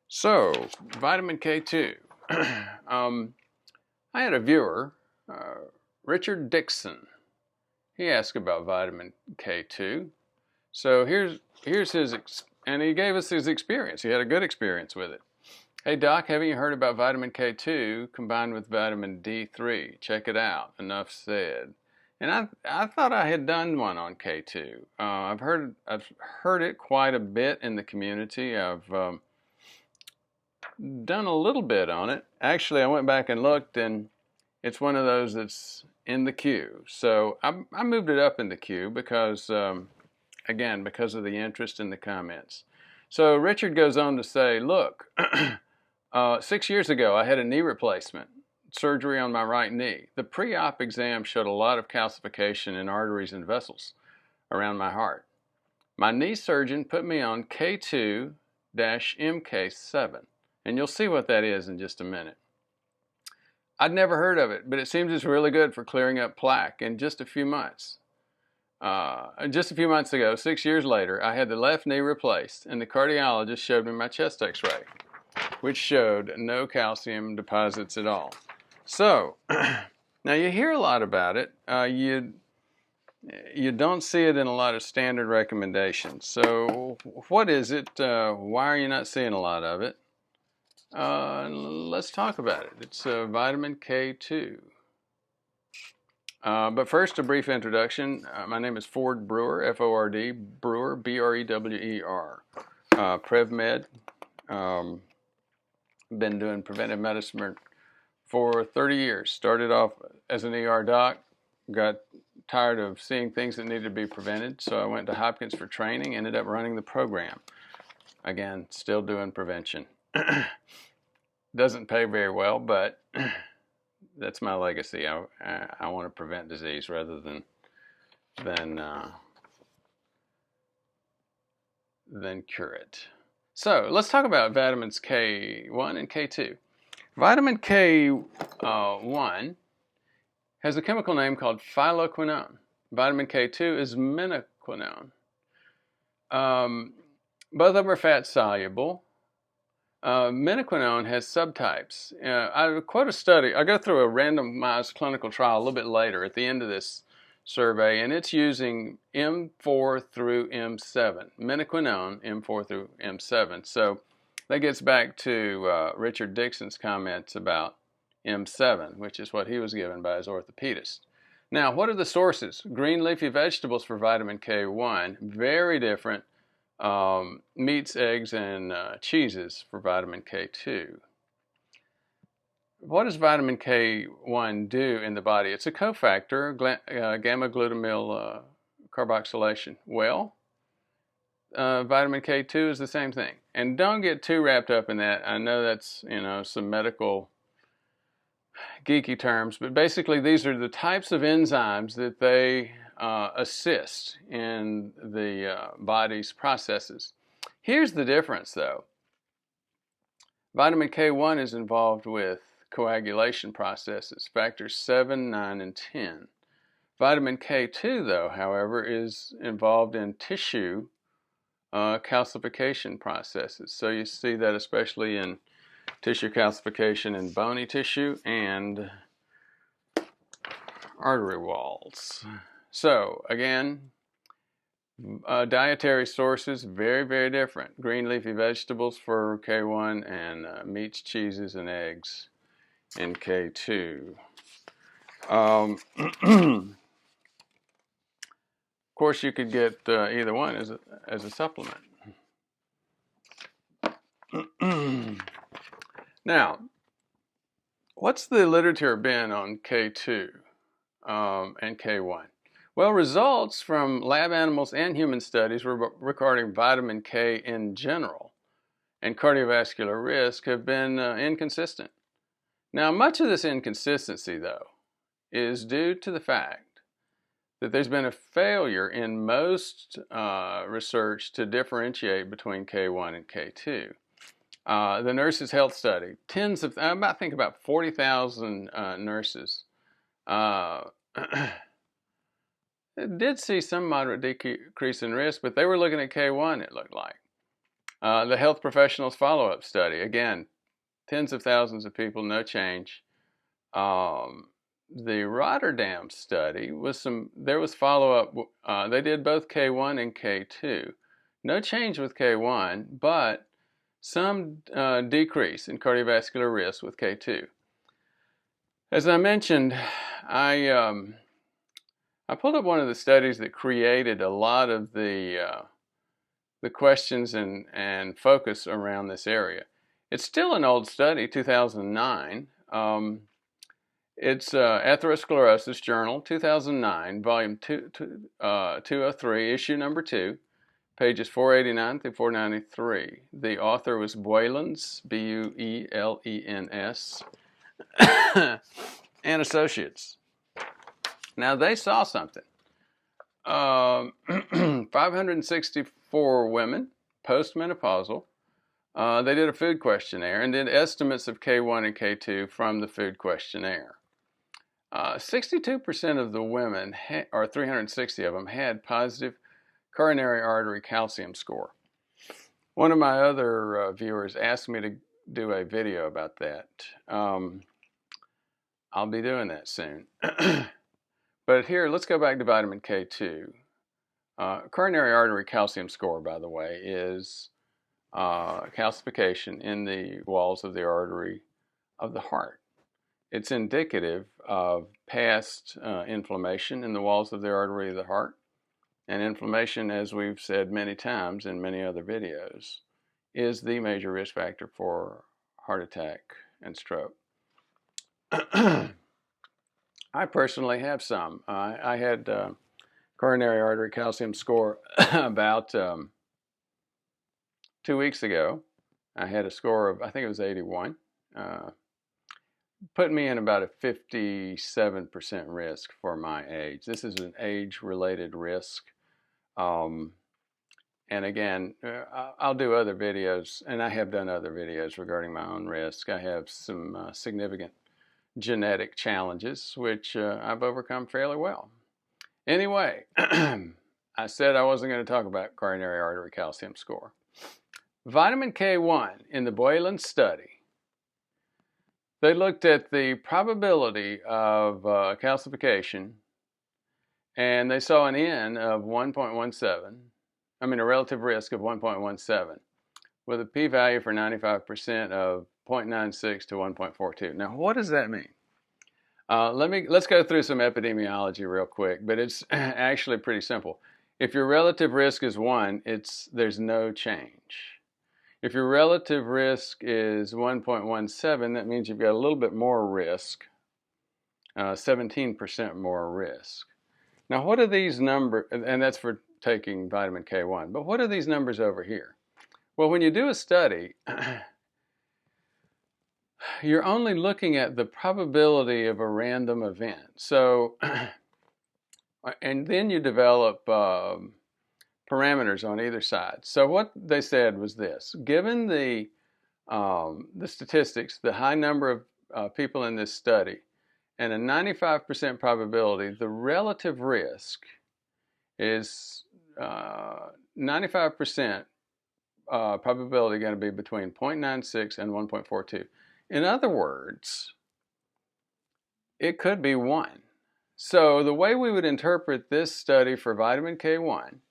So, vitamin K2. I had a viewer, Richard Dixon. He asked about vitamin K2. So here's his, and he gave us his experience. He had a good experience with it. Hey doc, haven't you heard about vitamin K2 combined with vitamin D3? Check it out. Enough said. And I thought I had done one on K2. I've heard it quite a bit in the community. I've done a little bit on it. Actually, I went back and looked, and it's one of those that's in the queue. So I moved it up in the queue because, again, because of the interest in the comments. So Richard goes on to say, look, 6 years ago, I had a knee replacement, surgery on my right knee. The pre-op exam showed a lot of calcification in arteries and vessels around my heart. My knee surgeon put me on K2-MK7, and you'll see what that is in just a minute. I'd never heard of it, but it seems it's really good for clearing up plaque in just a few months. Just a few months ago, 6 years later, I had the left knee replaced, and the cardiologist showed me my chest x-ray, which showed no calcium deposits at all. So, now you hear a lot about it. You don't see it in a lot of standard recommendations. So, what is it? Why are you not seeing a lot of it? Let's talk about it. It's vitamin K2. But first, a brief introduction. My name is Ford Brewer, F-O-R-D, Brewer, B-R-E-W-E-R. PrevMed. Been doing preventive medicine for 30 years. Started off as an ER doc, got tired of seeing things that needed to be prevented, so I went to Hopkins for training, ended up running the program. Again, still doing prevention. Doesn't pay very well, but that's my legacy. I want to prevent disease rather than cure it. So let's talk about vitamins K1 and K2. Vitamin K1 has a chemical name called phylloquinone. Vitamin K2 is menaquinone. Both of them are fat soluble. Menaquinone has subtypes. I quote a study. I go through a randomized clinical trial a little bit later at the end of this survey, and it's using M4 through M7. Menaquinone, M4 through M7. So that gets back to Richard Dixon's comments about M7, which is what he was given by his orthopedist. Now, what are the sources? Green leafy vegetables for vitamin K1, very different. Meats, eggs, and cheeses for vitamin K2. What does vitamin K1 do in the body? It's a cofactor, gamma-glutamyl carboxylation. Well, vitamin K2 is the same thing. And don't get too wrapped up in that. I know that's, some medical geeky terms, but basically these are the types of enzymes that they assist in the body's processes. Here's the difference though. Vitamin K1 is involved with coagulation processes, factors 7, 9, and 10. Vitamin K2 though, however, is involved in tissue calcification processes. So you see that especially in tissue calcification in bony tissue and artery walls. So again, dietary sources, very, very different. Green leafy vegetables for K1 and meats, cheeses, and eggs in K2. Of course, you could get either one as a supplement. Now, what's the literature been on K2 and K1? Well, results from lab animals and human studies regarding vitamin K in general and cardiovascular risk have been inconsistent. Now, much of this inconsistency, though, is due to the fact that there's been a failure in most research to differentiate between K1 and K2. The Nurses' Health Study, I think about 40,000 nurses it did see some moderate decrease in risk, but they were looking at K1, it looked like. The health professionals follow-up study, again, tens of thousands of people, no change. The Rotterdam study there was follow-up. They did both K1 and K2. No change with K1, but some decrease in cardiovascular risk with K2. As I mentioned, I pulled up one of the studies that created a lot of the questions and focus around this area. It's still an old study, 2009. It's Atherosclerosis Journal, 2009, volume 203, issue number 2, pages 489 through 493. The author was Buelens, Buelens, and Associates. Now, they saw something. 564 women, postmenopausal. They did a food questionnaire and did estimates of K1 and K2 from the food questionnaire. 62% of the women, or 360 of them, had positive coronary artery calcium score. One of my other viewers asked me to do a video about that. I'll be doing that soon. But here, let's go back to vitamin K2. Coronary artery calcium score, by the way, is calcification in the walls of the artery of the heart. It's indicative of past inflammation in the walls of the artery of the heart. And inflammation, as we've said many times in many other videos, is the major risk factor for heart attack and stroke. I personally have some. I had coronary artery calcium score about 2 weeks ago. I had a score of, I think it was 81. Put me in about a 57% risk for my age. This is an age-related risk. And again, I'll do other videos, and I have done other videos regarding my own risk. I have some significant genetic challenges, which I've overcome fairly well. Anyway, I said I wasn't going to talk about coronary artery calcium score. Vitamin K1 in the Buelens study, they looked at the probability of calcification, and they saw an N of 1.17, a relative risk of 1.17, with a p-value for 95% of 0.96 to 1.42. Now, what does that mean? Let's go through some epidemiology real quick, but it's actually pretty simple. If your relative risk is 1, there's no change. If your relative risk is 1.17, that means you've got a little bit more risk, 17% more risk. Now, what are these numbers? And that's for taking vitamin K1. But what are these numbers over here? Well, when you do a study, you're only looking at the probability of a random event. So, and then you develop parameters on either side. So what they said was this: given the statistics, the high number of people in this study, and a 95% probability, the relative risk is 95% probability going to be between 0.96 and 1.42. In other words, it could be 1. So the way we would interpret this study for vitamin K1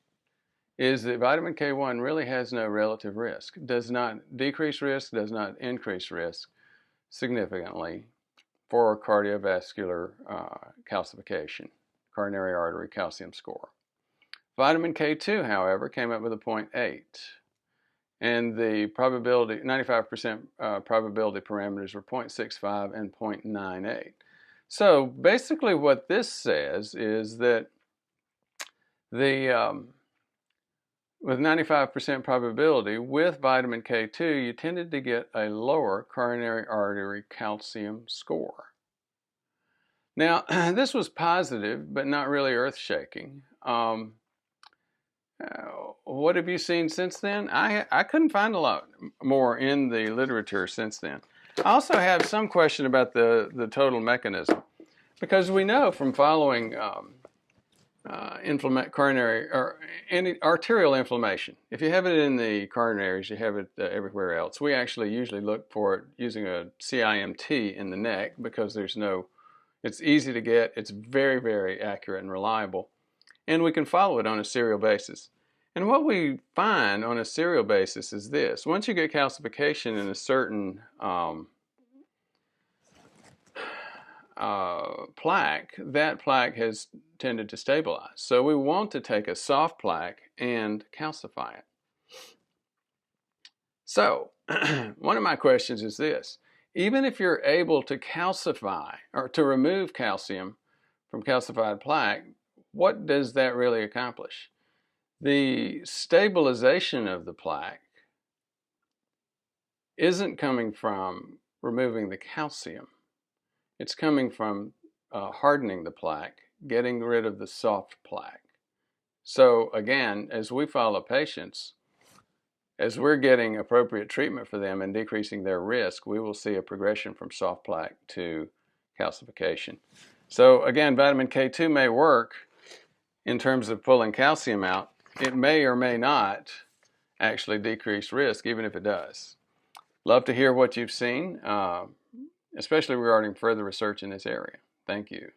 is that vitamin K1 really has no relative risk, does not decrease risk, does not increase risk significantly for cardiovascular calcification, coronary artery calcium score. Vitamin K2, however, came up with a 0.8, and the probability, 95% probability parameters were 0.65 and 0.98. So basically what this says is that with 95% probability, with vitamin K2, you tended to get a lower coronary artery calcium score. Now, this was positive, but not really earth-shaking. What have you seen since then? I couldn't find a lot more in the literature since then. I also have some question about the total mechanism, because we know from following coronary or any arterial inflammation. If you have it in the coronaries, you have it everywhere else. We actually usually look for it using a CIMT in the neck because it's easy to get, it's very, very accurate and reliable, and we can follow it on a serial basis. And what we find on a serial basis is this: once you get calcification in a certain plaque, that plaque has tended to stabilize. So we want to take a soft plaque and calcify it. So one of my questions is this: even if you're able to calcify or to remove calcium from calcified plaque, what does that really accomplish? The stabilization of the plaque isn't coming from removing the calcium. It's coming from hardening the plaque, getting rid of the soft plaque. So again, as we follow patients, as we're getting appropriate treatment for them and decreasing their risk, we will see a progression from soft plaque to calcification. So again, vitamin K2 may work in terms of pulling calcium out. It may or may not actually decrease risk, even if it does. Love to hear what you've seen, especially regarding further research in this area. Thank you.